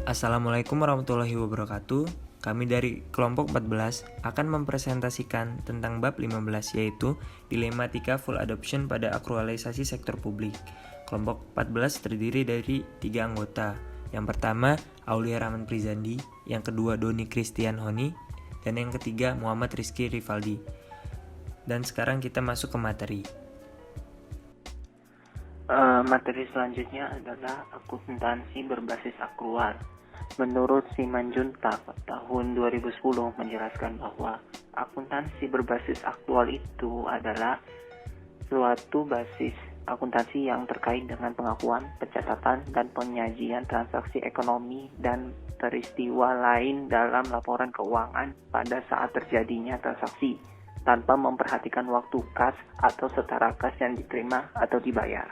Assalamualaikum warahmatullahi wabarakatuh. Kami dari kelompok 14 akan mempresentasikan tentang bab 15, yaitu dilematika full adoption pada akrualisasi sektor publik. Kelompok 14 terdiri dari 3 anggota. Yang pertama, Aulia Rahman Prizandi, yang kedua Doni Christian Honi, dan yang ketiga Muhammad Rizky Rivaldi. Dan sekarang kita masuk ke materi. Materi selanjutnya adalah akuntansi berbasis akrual. Menurut Simanjuntak tahun 2010 menjelaskan bahwa akuntansi berbasis akrual itu adalah suatu basis akuntansi yang terkait dengan pengakuan, pencatatan, dan penyajian transaksi ekonomi dan peristiwa lain dalam laporan keuangan pada saat terjadinya transaksi, tanpa memperhatikan waktu kas atau setara kas yang diterima atau dibayar.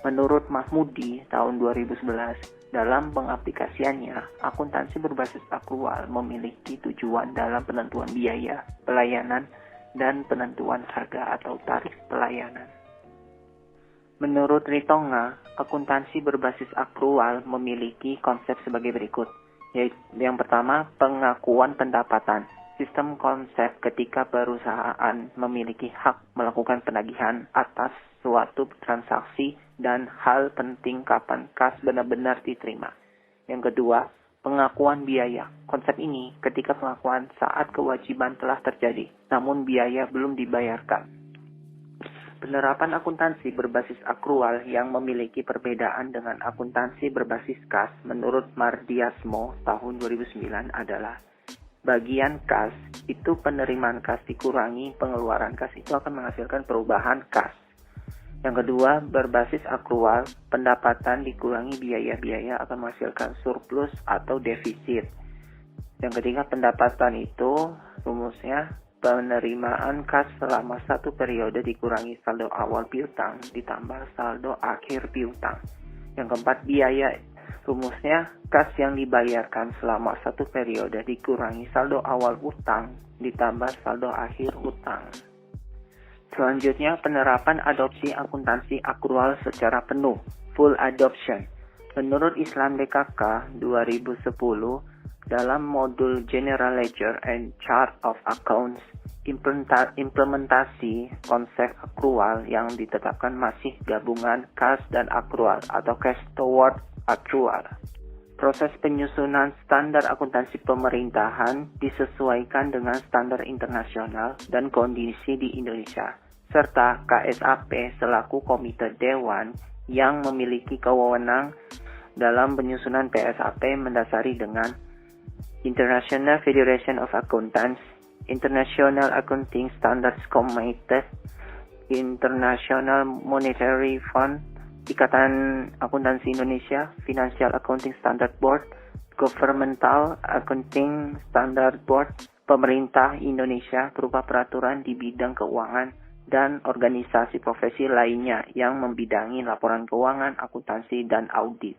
Menurut Mahmudi tahun 2011, dalam pengaplikasiannya, akuntansi berbasis akrual memiliki tujuan dalam penentuan biaya, pelayanan, dan penentuan harga atau tarif pelayanan. Menurut Ritonga, akuntansi berbasis akrual memiliki konsep sebagai berikut, yaitu yang pertama, pengakuan pendapatan. Sistem konsep ketika perusahaan memiliki hak melakukan penagihan atas suatu transaksi dan hal penting kapan kas benar-benar diterima. Yang kedua, pengakuan biaya. Konsep ini ketika pengakuan saat kewajiban telah terjadi, namun biaya belum dibayarkan. Penerapan akuntansi berbasis akrual yang memiliki perbedaan dengan akuntansi berbasis kas menurut Mardiasmo tahun 2009 adalah bagian kas itu penerimaan kas dikurangi pengeluaran kas itu akan menghasilkan perubahan kas. Yang kedua, berbasis akrual, pendapatan dikurangi biaya-biaya akan menghasilkan surplus atau defisit. Yang ketiga, pendapatan itu rumusnya penerimaan kas selama satu periode dikurangi saldo awal piutang ditambah saldo akhir piutang. Yang keempat, biaya rumusnya kas yang dibayarkan selama satu periode dikurangi saldo awal utang ditambah saldo akhir utang. Selanjutnya, penerapan adopsi akuntansi akrual secara penuh, full adoption. Menurut Islam DKK 2010, dalam modul General Ledger and Chart of Accounts, implementasi konsep akrual yang ditetapkan masih gabungan kas dan akrual atau cash toward akrual. Proses penyusunan standar akuntansi pemerintahan disesuaikan dengan standar internasional dan kondisi di Indonesia, serta KSAP selaku komite dewan yang memiliki kewenangan dalam penyusunan PSAP mendasari dengan International Federation of Accountants, International Accounting Standards Committee, International Monetary Fund, Ikatan Akuntansi Indonesia, Financial Accounting Standard Board, Governmental Accounting Standard Board, Pemerintah Indonesia berupa peraturan di bidang keuangan, dan organisasi profesi lainnya yang membidangi laporan keuangan, akuntansi, dan audit.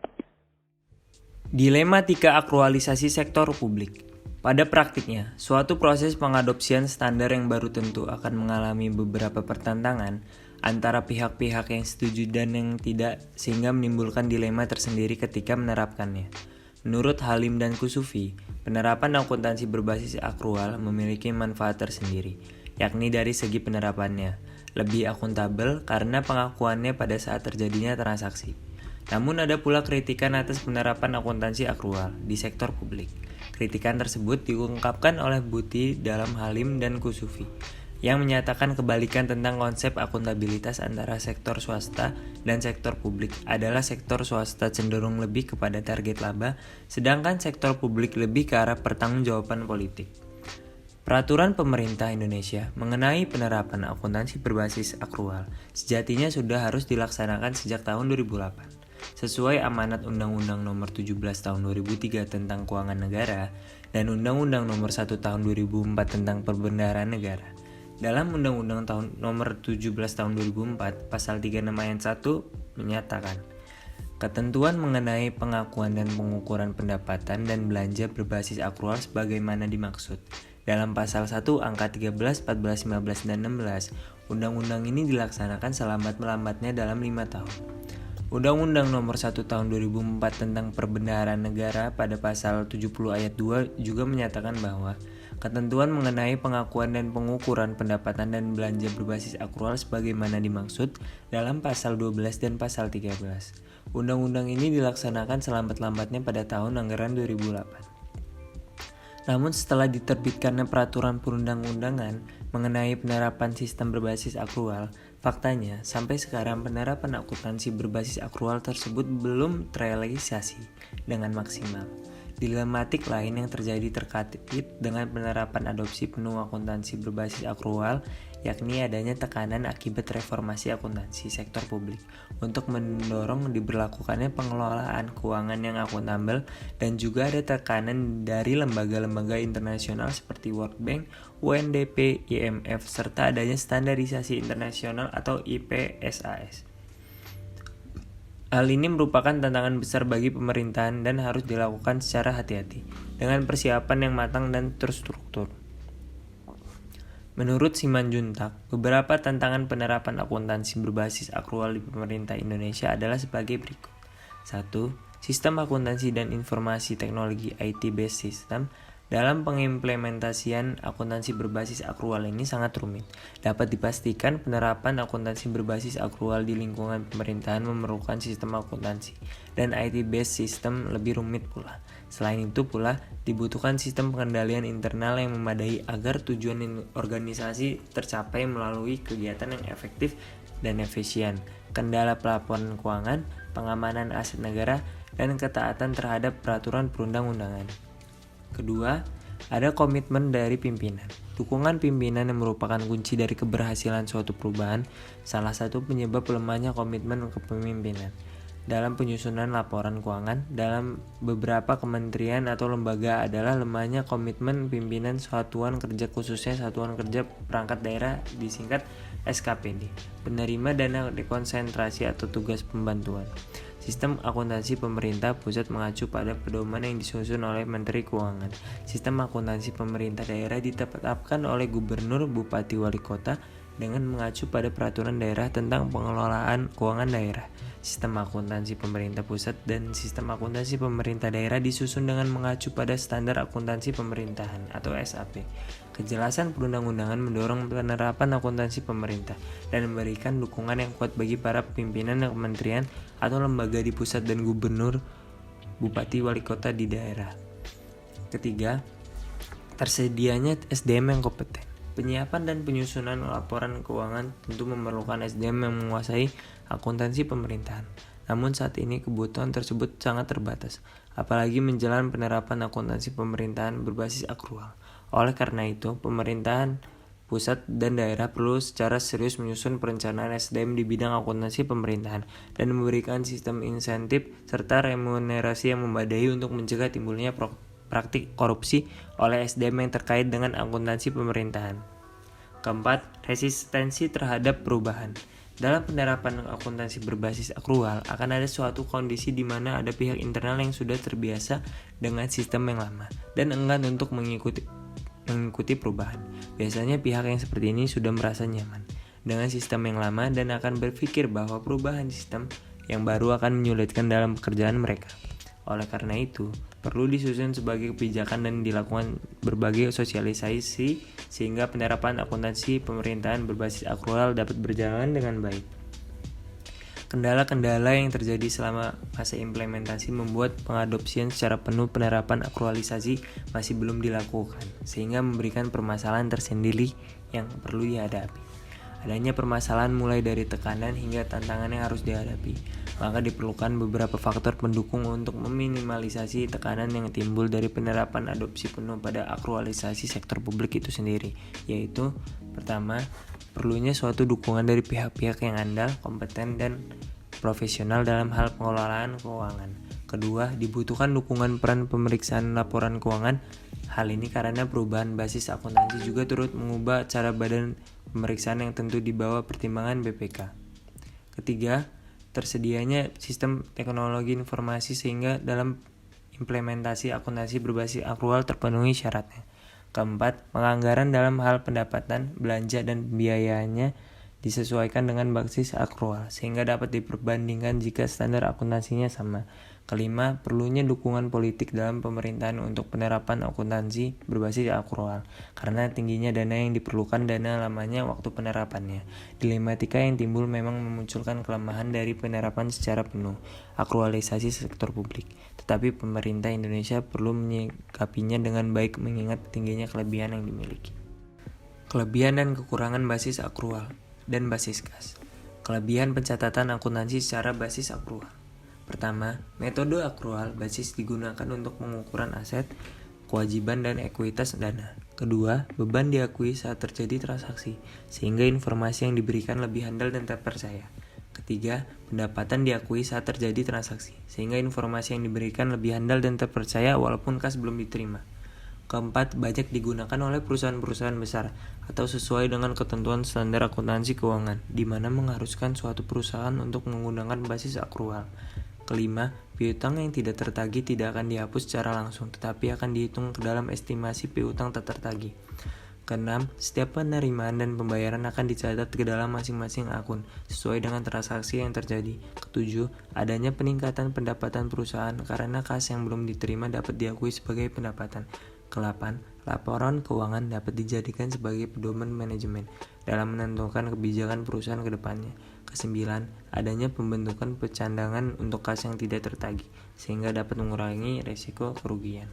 Dilematika akrualisasi sektor publik. Pada praktiknya, suatu proses pengadopsian standar yang baru tentu akan mengalami beberapa pertentangan antara pihak-pihak yang setuju dan yang tidak, sehingga menimbulkan dilema tersendiri ketika menerapkannya. Menurut Halim dan Kusufi, penerapan akuntansi berbasis akrual memiliki manfaat tersendiri, yakni dari segi penerapannya, lebih akuntabel karena pengakuannya pada saat terjadinya transaksi. Namun ada pula kritikan atas penerapan akuntansi akrual di sektor publik. Kritikan tersebut diungkapkan oleh Buti dalam Halim dan Kusufi, yang menyatakan kebalikan tentang konsep akuntabilitas antara sektor swasta dan sektor publik adalah sektor swasta cenderung lebih kepada target laba, sedangkan sektor publik lebih ke arah pertanggungjawaban politik. Peraturan pemerintah Indonesia mengenai penerapan akuntansi berbasis akrual sejatinya sudah harus dilaksanakan sejak tahun 2008. Sesuai amanat Undang-Undang Nomor 17 Tahun 2003 tentang Keuangan Negara dan Undang-Undang Nomor 1 Tahun 2004 tentang Perbendaharaan Negara. Dalam Undang-Undang Nomor 17 Tahun 2004, Pasal 36 Ayat 1 menyatakan, ketentuan mengenai pengakuan dan pengukuran pendapatan dan belanja berbasis akrual sebagaimana dimaksud dalam Pasal 1 Angka 13, 14, 15, dan 16, Undang-Undang ini dilaksanakan selambat-melambatnya dalam 5 tahun. Undang-Undang Nomor 1 Tahun 2004 tentang Perbendaharaan Negara pada pasal 70 ayat 2 juga menyatakan bahwa ketentuan mengenai pengakuan dan pengukuran pendapatan dan belanja berbasis akrual sebagaimana dimaksud dalam pasal 12 dan pasal 13. Undang-undang ini dilaksanakan selambat-lambatnya pada tahun anggaran 2008. Namun setelah diterbitkannya peraturan perundang-undangan mengenai penerapan sistem berbasis akrual, faktanya sampai sekarang penerapan akuntansi berbasis akrual tersebut belum terrealisasi dengan maksimal. Dilematik lain yang terjadi terkait dengan penerapan adopsi penuh akuntansi berbasis akrual, yakni adanya tekanan akibat reformasi akuntansi sektor publik untuk mendorong diberlakukannya pengelolaan keuangan yang akuntabel, dan juga ada tekanan dari lembaga-lembaga internasional seperti World Bank, UNDP, IMF, serta adanya standarisasi internasional atau IPSAS. Hal ini merupakan tantangan besar bagi pemerintahan dan harus dilakukan secara hati-hati, dengan persiapan yang matang dan terstruktur. Menurut Simanjuntak, beberapa tantangan penerapan akuntansi berbasis akrual di pemerintah Indonesia adalah sebagai berikut. 1. Sistem akuntansi dan informasi teknologi IT-based system. Dalam pengimplementasian akuntansi berbasis akrual ini sangat rumit. Dapat dipastikan penerapan akuntansi berbasis akrual di lingkungan pemerintahan memerlukan sistem akuntansi dan IT-based system lebih rumit pula. Selain itu pula, dibutuhkan sistem pengendalian internal yang memadai agar tujuan organisasi tercapai melalui kegiatan yang efektif dan efisien, kendala pelaporan keuangan, pengamanan aset negara, dan ketaatan terhadap peraturan perundang-undangan. Kedua, ada komitmen dari pimpinan. Dukungan pimpinan yang merupakan kunci dari keberhasilan suatu perubahan, salah satu penyebab lemahnya komitmen kepemimpinan. Dalam penyusunan laporan keuangan, dalam beberapa kementerian atau lembaga adalah lemahnya komitmen pimpinan satuan kerja, khususnya satuan kerja perangkat daerah disingkat SKPD, penerima dana dekonsentrasi atau tugas pembantuan. Sistem akuntansi pemerintah pusat mengacu pada pedoman yang disusun oleh Menteri Keuangan. Sistem akuntansi pemerintah daerah ditetapkan oleh gubernur, bupati, wali kota dengan mengacu pada peraturan daerah tentang pengelolaan keuangan daerah. Sistem akuntansi pemerintah pusat dan sistem akuntansi pemerintah daerah disusun dengan mengacu pada standar akuntansi pemerintahan atau SAP. Kejelasan perundang-undangan mendorong penerapan akuntansi pemerintah dan memberikan dukungan yang kuat bagi para pimpinan kementerian atau lembaga di pusat dan gubernur, bupati, wali kota di daerah. Ketiga, tersedianya SDM yang kompeten. Penyiapan dan penyusunan laporan keuangan tentu memerlukan SDM yang menguasai akuntansi pemerintahan. Namun saat ini kebutuhan tersebut sangat terbatas, apalagi menjelang penerapan akuntansi pemerintahan berbasis akrual. Oleh karena itu, pemerintahan pusat dan daerah perlu secara serius menyusun perencanaan SDM di bidang akuntansi pemerintahan dan memberikan sistem insentif serta remunerasi yang memadai untuk mencegah timbulnya praktik korupsi oleh SDM yang terkait dengan akuntansi pemerintahan. Keempat, resistensi terhadap perubahan. Dalam penerapan akuntansi berbasis akrual akan ada suatu kondisi di mana ada pihak internal yang sudah terbiasa dengan sistem yang lama dan enggan untuk mengikuti perubahan. Biasanya pihak yang seperti ini sudah merasa nyaman dengan sistem yang lama dan akan berpikir bahwa perubahan sistem yang baru akan menyulitkan dalam pekerjaan mereka. Oleh karena itu, perlu disusun sebagai kebijakan dan dilakukan berbagai sosialisasi sehingga penerapan akuntansi pemerintahan berbasis akrual dapat berjalan dengan baik. Kendala-kendala yang terjadi selama masa implementasi membuat pengadopsian secara penuh penerapan akrualisasi masih belum dilakukan, sehingga memberikan permasalahan tersendiri yang perlu dihadapi. Adanya permasalahan mulai dari tekanan hingga tantangan yang harus dihadapi, maka diperlukan beberapa faktor pendukung untuk meminimalisasi tekanan yang timbul dari penerapan adopsi penuh pada akrualisasi sektor publik itu sendiri, yaitu pertama, perlunya suatu dukungan dari pihak-pihak yang andal, kompeten, dan profesional dalam hal pengelolaan keuangan. Kedua, dibutuhkan dukungan peran pemeriksaan laporan keuangan. Hal ini karena perubahan basis akuntansi juga turut mengubah cara badan pemeriksaan yang tentu di bawah pertimbangan BPK. Ketiga, tersedianya sistem teknologi informasi sehingga dalam implementasi akuntansi berbasis akrual terpenuhi syaratnya. Keempat, penganggaran dalam hal pendapatan, belanja, dan biayanya disesuaikan dengan basis akrual sehingga dapat diperbandingkan jika standar akuntansinya sama. Kelima, perlunya dukungan politik dalam pemerintahan untuk penerapan akuntansi berbasis akrual karena tingginya dana yang diperlukan dana lamanya waktu penerapannya. Dilematika yang timbul memang memunculkan kelemahan dari penerapan secara penuh akrualisasi sektor publik, tetapi pemerintah Indonesia perlu menyikapinya dengan baik mengingat tingginya kelebihan yang dimiliki. Kelebihan dan kekurangan basis akrual dan basis kas. Kelebihan pencatatan akuntansi secara basis akrual. Pertama, metode akrual basis digunakan untuk pengukuran aset, kewajiban dan ekuitas dana. Kedua, beban diakui saat terjadi transaksi, sehingga informasi yang diberikan lebih handal dan terpercaya. Ketiga, pendapatan diakui saat terjadi transaksi, sehingga informasi yang diberikan lebih handal dan terpercaya walaupun kas belum diterima. Keempat, banyak digunakan oleh perusahaan-perusahaan besar atau sesuai dengan ketentuan standar akuntansi keuangan, di mana mengharuskan suatu perusahaan untuk menggunakan basis akrual. Kelima, piutang yang tidak tertagih tidak akan dihapus secara langsung, tetapi akan dihitung ke dalam estimasi piutang tak tertagih. Keenam, setiap penerimaan dan pembayaran akan dicatat ke dalam masing-masing akun, sesuai dengan transaksi yang terjadi. Ketujuh, adanya peningkatan pendapatan perusahaan karena kas yang belum diterima dapat diakui sebagai pendapatan. Kedelapan, laporan keuangan dapat dijadikan sebagai pedoman manajemen dalam menentukan kebijakan perusahaan ke depannya. Kesembilan, adanya pembentukan pecandangan untuk kas yang tidak tertagih, sehingga dapat mengurangi risiko kerugian.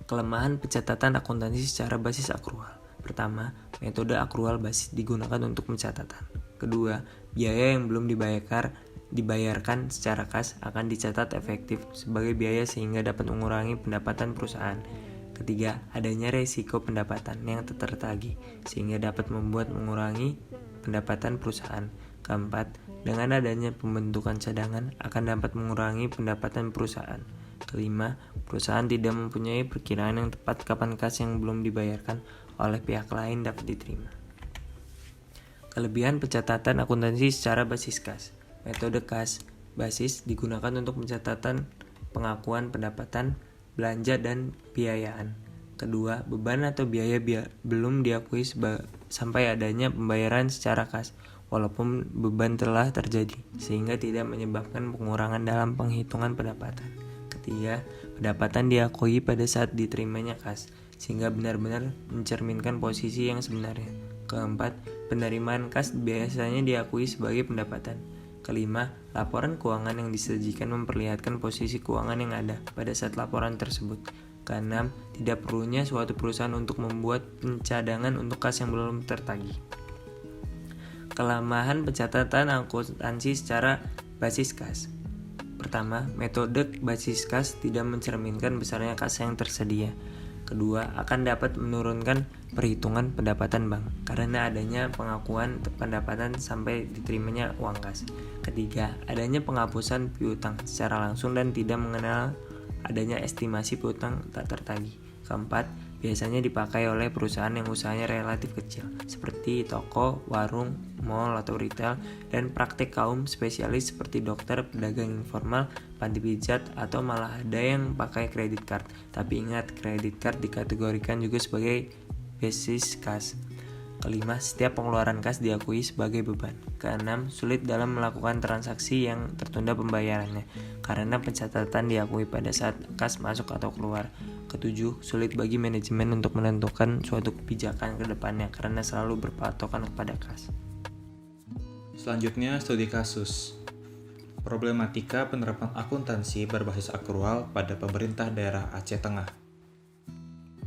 Kelemahan pencatatan akuntansi secara basis akrual. Pertama, metode akrual basis digunakan untuk pencatatan. Kedua, biaya yang belum dibayarkan secara kas akan dicatat efektif sebagai biaya sehingga dapat mengurangi pendapatan perusahaan. Ketiga, adanya risiko pendapatan yang tak tertagih sehingga dapat membuat mengurangi pendapatan perusahaan. Keempat, dengan adanya pembentukan cadangan akan dapat mengurangi pendapatan perusahaan. Kelima, perusahaan tidak mempunyai perkiraan yang tepat kapan kas yang belum dibayarkan oleh pihak lain dapat diterima. Kelebihan pencatatan akuntansi secara basis kas. Metode kas basis digunakan untuk pencatatan pengakuan pendapatan, belanja, dan biayaan. Kedua, beban atau biaya belum diakui sampai adanya pembayaran secara kas, walaupun beban telah terjadi, sehingga tidak menyebabkan pengurangan dalam penghitungan pendapatan. Ketiga, pendapatan diakui pada saat diterimanya kas, sehingga benar-benar mencerminkan posisi yang sebenarnya. Keempat, penerimaan kas biasanya diakui sebagai pendapatan. Kelima, laporan keuangan yang disajikan memperlihatkan posisi keuangan yang ada pada saat laporan tersebut. Keenam, tidak perlunya suatu perusahaan untuk membuat pencadangan untuk kas yang belum tertagih. Kelemahan pencatatan akuntansi secara basis kas. Pertama, metode basis kas tidak mencerminkan besarnya kas yang tersedia. Kedua, akan dapat menurunkan perhitungan pendapatan bank karena adanya pengakuan pendapatan sampai diterimanya uang kas. Ketiga, adanya penghapusan piutang secara langsung dan tidak mengenal adanya estimasi piutang tak tertagih. Keempat, biasanya dipakai oleh perusahaan yang usahanya relatif kecil, seperti toko, warung, mall atau retail, dan praktik kaum spesialis seperti dokter, pedagang informal, panti pijat, atau malah ada yang pakai kredit card. Tapi ingat, kredit card dikategorikan juga sebagai basis kas. Kelima, setiap pengeluaran kas diakui sebagai beban. Keenam, sulit dalam melakukan transaksi yang tertunda pembayarannya karena pencatatan diakui pada saat kas masuk atau keluar. Ketujuh, sulit bagi manajemen untuk menentukan suatu kebijakan ke depannya karena selalu berpatokan kepada kas. Selanjutnya, studi kasus. Problematika penerapan akuntansi berbasis akrual pada pemerintah daerah Aceh Tengah.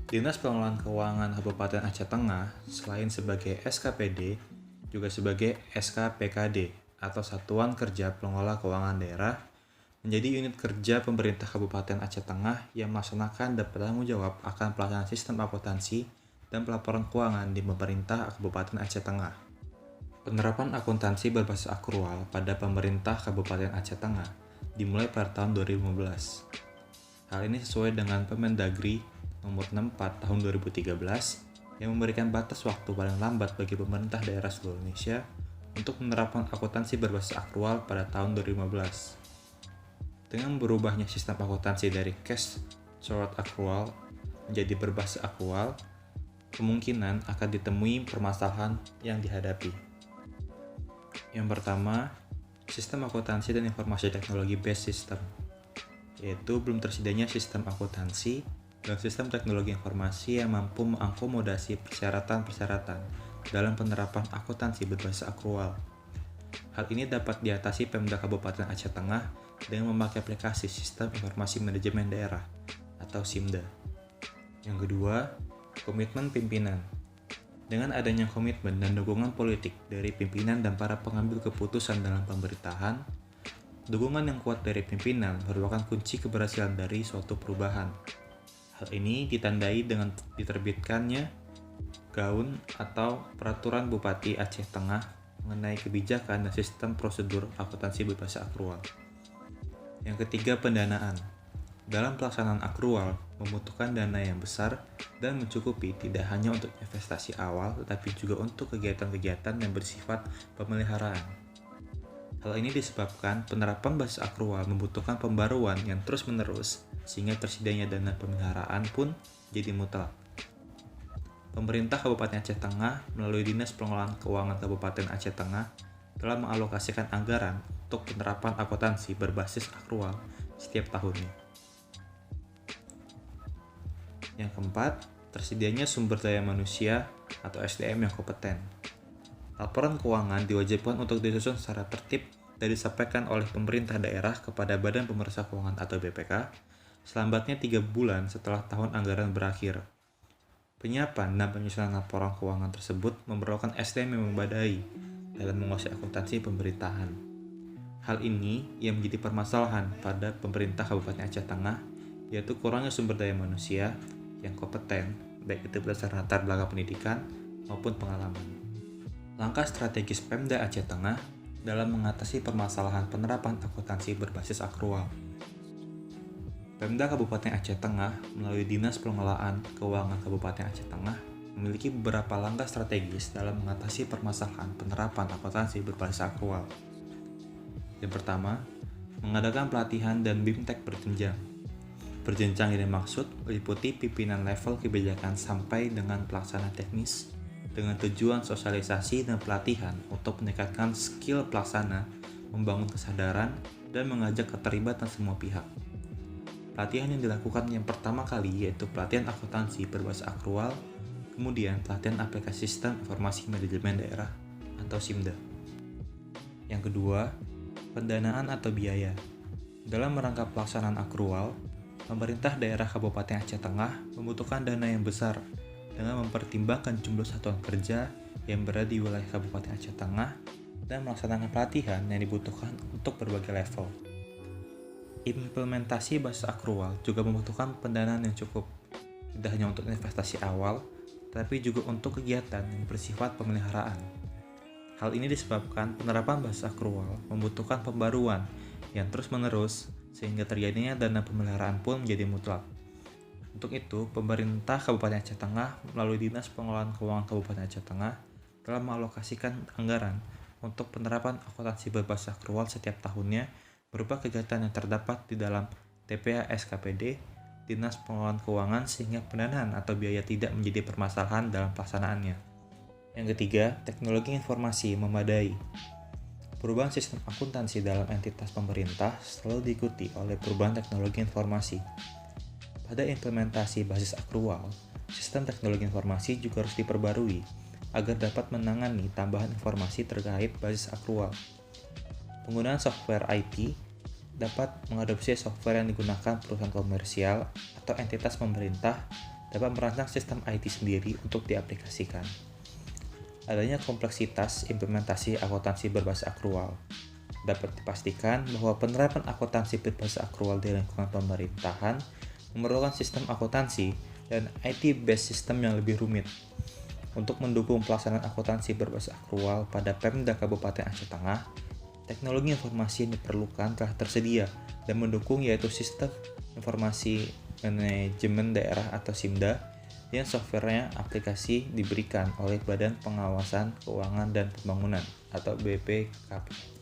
Dinas Pengelolaan Keuangan Kabupaten Aceh Tengah selain sebagai SKPD juga sebagai SKPKD atau Satuan Kerja Pengelola Keuangan Daerah, menjadi unit kerja pemerintah Kabupaten Aceh Tengah yang melaksanakan dan bertanggung jawab akan pelaksanaan sistem akuntansi dan pelaporan keuangan di pemerintah Kabupaten Aceh Tengah. Penerapan akuntansi berbasis akrual pada pemerintah Kabupaten Aceh Tengah dimulai pada tahun 2015. Hal ini sesuai dengan Permendagri Nomor 64 Tahun 2013 yang memberikan batas waktu paling lambat bagi pemerintah daerah seluruh Indonesia untuk menerapkan akuntansi berbasis akrual pada tahun 2015. Dengan berubahnya sistem akuntansi dari cash sorted akrual menjadi berbasis akrual, kemungkinan akan ditemui permasalahan yang dihadapi. Yang pertama, sistem akuntansi dan informasi teknologi based system, yaitu belum tersedianya sistem akuntansi dan sistem teknologi informasi yang mampu mengakomodasi persyaratan-persyaratan dalam penerapan akuntansi berbasis akrual. Hal ini dapat diatasi Pemda Kabupaten Aceh Tengah dengan memakai aplikasi Sistem Informasi Manajemen Daerah atau SIMDA. Yang kedua, komitmen pimpinan. Dengan adanya komitmen dan dukungan politik dari pimpinan dan para pengambil keputusan dalam pemerintahan, dukungan yang kuat dari pimpinan merupakan kunci keberhasilan dari suatu perubahan. Hal ini ditandai dengan diterbitkannya Gaun atau Peraturan Bupati Aceh Tengah mengenai kebijakan dan sistem prosedur akuntansi berbasis akrual. Yang ketiga, pendanaan. Dalam pelaksanaan akrual, membutuhkan dana yang besar dan mencukupi tidak hanya untuk investasi awal, tetapi juga untuk kegiatan-kegiatan yang bersifat pemeliharaan. Hal ini disebabkan penerapan basis akrual membutuhkan pembaruan yang terus-menerus, sehingga tersedianya dana pemeliharaan pun jadi mutlak. Pemerintah Kabupaten Aceh Tengah melalui Dinas Pengelolaan Keuangan Kabupaten Aceh Tengah telah mengalokasikan anggaran untuk penerapan akuntansi berbasis akrual setiap tahunnya. Yang keempat, tersedianya sumber daya manusia atau SDM yang kompeten. Laporan keuangan diwajibkan untuk disusun secara tertib dan disampaikan oleh pemerintah daerah kepada Badan Pemeriksa Keuangan atau BPK selambatnya 3 bulan setelah tahun anggaran berakhir. Penyiapan dan penyusunan laporan keuangan tersebut memerlukan SDM yang memadai dalam menguasai akuntansi pemerintahan. Hal ini yang menjadi permasalahan pada pemerintah Kabupaten Aceh Tengah, yaitu kurangnya sumber daya manusia yang kompeten, baik itu berdasarkan latar belakang pendidikan maupun pengalaman. Langkah strategis Pemda Aceh Tengah dalam mengatasi permasalahan penerapan akuntansi berbasis akrual. Pemda Kabupaten Aceh Tengah melalui Dinas Pengelolaan Keuangan Kabupaten Aceh Tengah memiliki beberapa langkah strategis dalam mengatasi permasalahan penerapan akuntansi berbasis akrual. Yang pertama, mengadakan pelatihan dan BIMTEK berjenjang yang dimaksud meliputi pimpinan level kebijakan sampai dengan pelaksana teknis dengan tujuan sosialisasi dan pelatihan untuk meningkatkan skill pelaksana, membangun kesadaran, dan mengajak keterlibatan semua pihak. Pelatihan yang dilakukan yang pertama kali yaitu pelatihan akuntansi berbasis akrual, kemudian pelatihan aplikasi Sistem Informasi Manajemen Daerah atau SIMDA. Yang kedua, pendanaan atau biaya. Dalam rangka pelaksanaan akrual, pemerintah daerah Kabupaten Aceh Tengah membutuhkan dana yang besar dengan mempertimbangkan jumlah satuan kerja yang berada di wilayah Kabupaten Aceh Tengah dan melaksanakan pelatihan yang dibutuhkan untuk berbagai level. Implementasi basis akrual juga membutuhkan pendanaan yang cukup, tidak hanya untuk investasi awal, tapi juga untuk kegiatan yang bersifat pemeliharaan. Hal ini disebabkan penerapan basis akrual membutuhkan pembaruan yang terus-menerus, sehingga terjadinya dana pemeliharaan pun menjadi mutlak. Untuk itu, pemerintah Kabupaten Aceh Tengah melalui Dinas Pengelolaan Keuangan Kabupaten Aceh Tengah telah mengalokasikan anggaran untuk penerapan akuntansi berbasis akrual setiap tahunnya berupa kegiatan yang terdapat di dalam TPA SKPD Dinas Pengelolaan Keuangan sehingga pendanaan atau biaya tidak menjadi permasalahan dalam pelaksanaannya. Yang ketiga, teknologi informasi memadai. Perubahan sistem akuntansi dalam entitas pemerintah selalu diikuti oleh perubahan teknologi informasi. Pada implementasi basis akrual, sistem teknologi informasi juga harus diperbarui agar dapat menangani tambahan informasi terkait basis akrual. Penggunaan software IT dapat mengadopsi software yang digunakan perusahaan komersial atau entitas pemerintah dapat merancang sistem IT sendiri untuk diaplikasikan. Adanya kompleksitas implementasi akuntansi berbasis akrual. Dapat dipastikan bahwa penerapan akuntansi berbasis akrual di lingkungan pemerintahan memerlukan sistem akuntansi dan IT-based system yang lebih rumit. Untuk mendukung pelaksanaan akuntansi berbasis akrual pada Pemda Kabupaten Aceh Tengah, teknologi informasi yang diperlukan telah tersedia dan mendukung yaitu Sistem Informasi Manajemen Daerah atau SIMDA yang softwarenya aplikasi diberikan oleh Badan Pengawasan Keuangan dan Pembangunan atau BPKP.